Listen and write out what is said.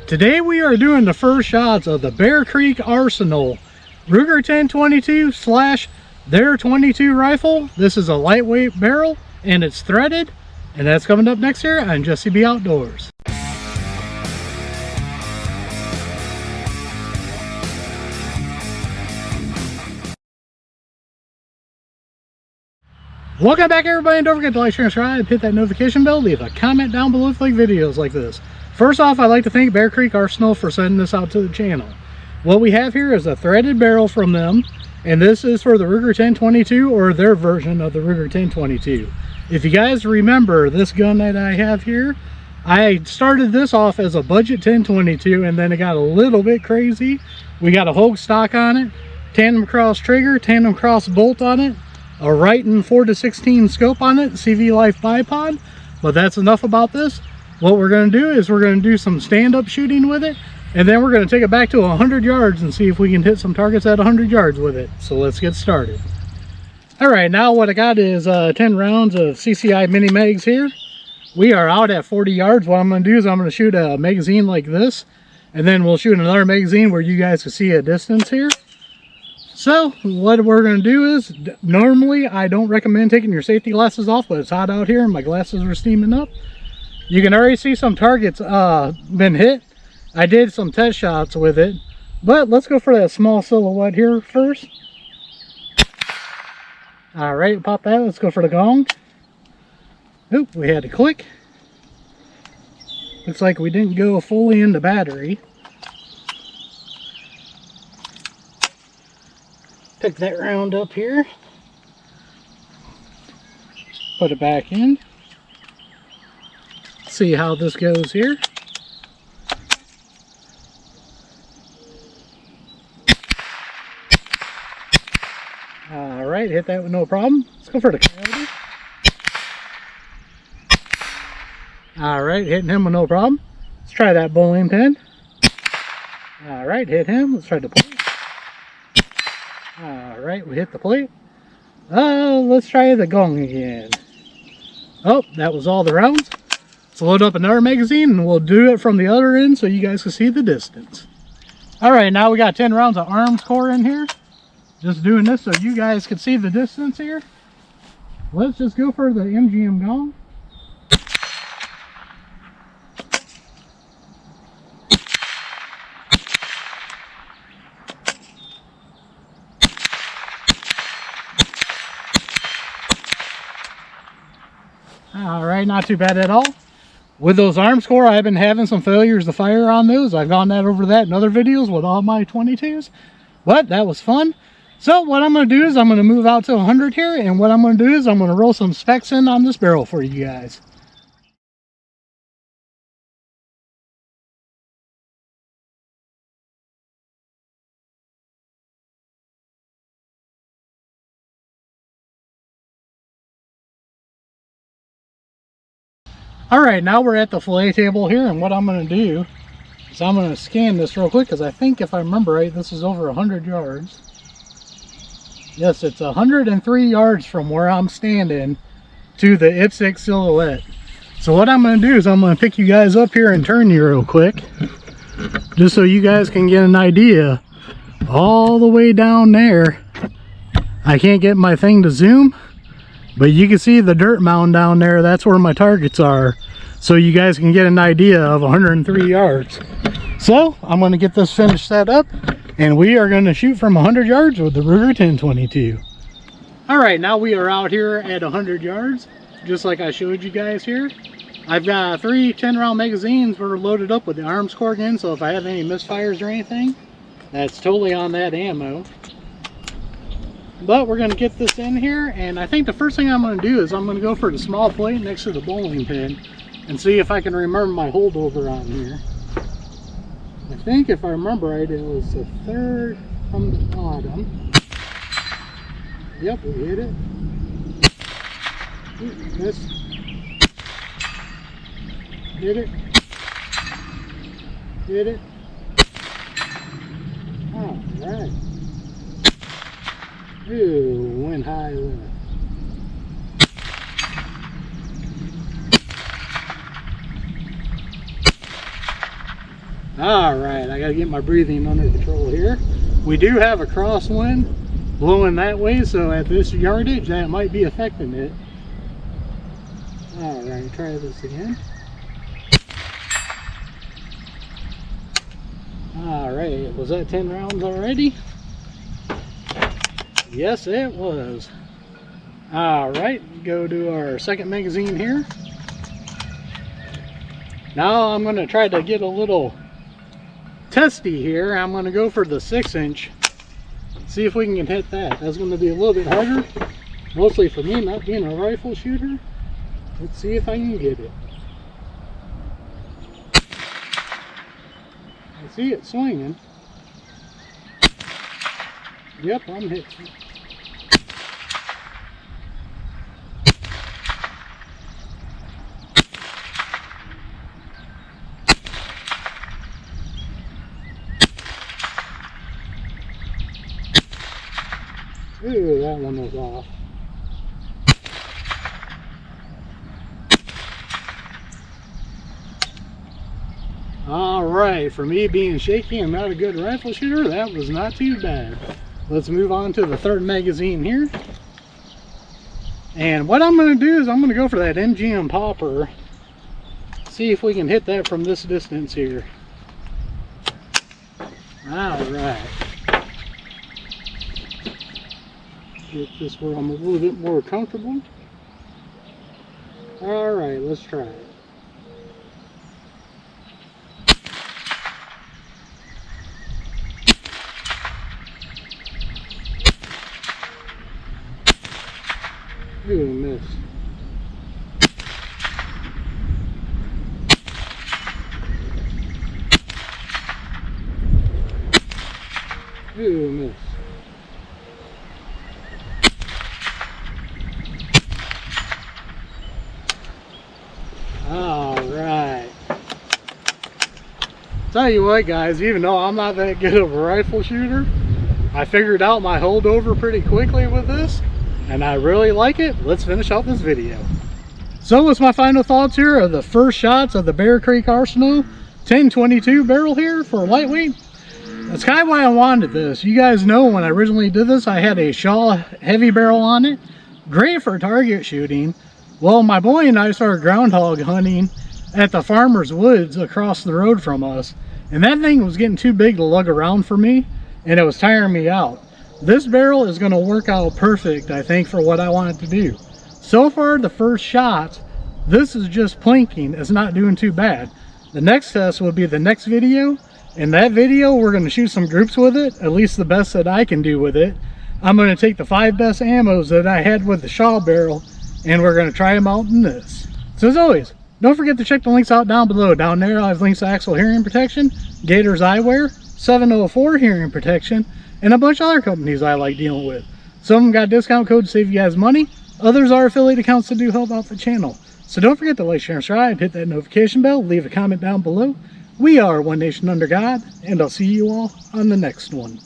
Today we are doing the first shots of the Bear Creek Arsenal Ruger 1022 / their 22 rifle. This is a lightweight barrel and it's threaded, and that's coming up next here on Jesse B Outdoors. Welcome back everybody, and don't forget to like, share, and subscribe, hit that notification bell, leave a comment down below if you like videos like this. First off, I'd like to thank Bear Creek Arsenal for sending this out to the channel. What we have here is a threaded barrel from them, and this is for the Ruger 1022, or their version of the Ruger 1022. If you guys remember this gun that I have here, I started this off as a budget 1022, and then it got a little bit crazy. We got a Hogue stock on it, tandem cross trigger, tandem cross bolt on it, a Riton 4-16 scope on it, CV Life bipod. But that's enough about this. What we're going to do is we're going to do some stand-up shooting with it, and then we're going to take it back to 100 yards and see if we can hit some targets at 100 yards with it. So let's get started. All right, now what I got is 10 rounds of CCI mini mags here. We are out at 40 yards. What I'm going to do is I'm going to shoot a magazine like this, and then we'll shoot another magazine where you guys can see a distance here. So what we're going to do is, normally I don't recommend taking your safety glasses off, but it's hot out here and my glasses are steaming up. You can already see some targets been hit. I did some test shots with it, but let's go for that small silhouette here first. All right, pop that. Let's go for the gong. Oop, we had to click. Looks like we didn't go fully into battery. Pick that round up here. Put it back in. See how this goes here. All right, hit that with no problem. Let's go for the coyote. All right, hitting him with no problem. Let's try that bowling pin. All right, hit him. Let's try the plate. All right, we hit the plate. Let's try the gong again. Oh, that was all the rounds. Let's load up another magazine and we'll do it from the other end so you guys can see the distance. All right, now we got 10 rounds of arms core in here. Just doing this so you guys can see the distance here. Let's just go for the MGM gong. All right, not too bad at all. With those arms core, I've been having some failures to fire on those. I've gone over that in other videos with all my 22s, but that was fun. So what I'm going to do is I'm going to move out to 100 here, and what I'm going to do is I'm going to roll some specs in on this barrel for you guys. All right, now we're at the fillet table here, and what I'm going to do is I'm going to scan this real quick, because I think if I remember right, this is over 100 yards. Yes, it's 103 yards from where I'm standing to the IPSC silhouette. So what I'm going to do is I'm going to pick you guys up here and turn you real quick, just so you guys can get an idea. All the way down there, I can't get my thing to zoom, but you can see the dirt mound down there. That's where my targets are, so you guys can get an idea of 103 yards. So I'm going to get this finished set up, and we are going to shoot from 100 yards with the Ruger 1022. All right, now we are out here at 100 yards, just like I showed you guys here. I've got 3 10-round magazines. We're loaded up with the arms core again, so if I have any misfires or anything, that's totally on that ammo. But we're going to get this in here, and I think the first thing I'm going to do is I'm going to go for the small plate next to the bowling pin and see if I can remember my holdover on here. I think if I remember right, it was the third from the bottom. Yep, we hit it. Ooh, miss. Hit it. Hit it. All right. Ooh, went high limit. All right, I gotta get my breathing under control here. We do have a crosswind blowing that way, so at this yardage that might be affecting it. All right, try this again. All right, was that 10 rounds already? Yes, it was. All right, go to our second magazine here. Now I'm gonna try to get a little testy here. I'm gonna go for the 6-inch. See if we can hit that. That's gonna be a little bit harder, mostly for me not being a rifle shooter. Let's see if I can get it. I see it swinging. Yep, I'm hitting. Ooh, that one was off. Alright, for me being shaky and not a good rifle shooter, that was not too bad. Let's move on to the third magazine here. And what I'm going to do is I'm going to go for that MGM popper. See if we can hit that from this distance here. Alright. Get this where I'm a little bit more comfortable. Alright, let's try it. Ooh, miss. Ooh, miss. Alright. Tell you what, guys, even though I'm not that good of a rifle shooter, I figured out my holdover pretty quickly with this, and I really like it. Let's finish out this video. So what's my final thoughts here are the first shots of the Bear Creek Arsenal 1022 barrel here for lightweight. That's kind of why I wanted this. You guys know when I originally did this, I had a Shaw heavy barrel on it. Great for target shooting. Well, my boy and I started groundhog hunting at the farmer's woods across the road from us, and that thing was getting too big to lug around for me, and it was tiring me out. This barrel is going to work out perfect, I think, for what I want it to do. So far, the first shot, this is just plinking. It's not doing too bad. The next test will be the next video. In that video, we're going to shoot some groups with it, at least the best that I can do with it. I'm going to take the 5 best ammos that I had with the Shaw barrel, and we're going to try them out in this. So as always, don't forget to check the links out down below. Down there, I have links to Axle hearing protection, Gators eyewear, 704 hearing protection, and a bunch of other companies I like dealing with. Some of them got discount codes to save you guys money. Others are affiliate accounts that do help out the channel. So don't forget to like, share, and subscribe, hit that notification bell, leave a comment down below. We are One Nation Under God, and I'll see you all on the next one.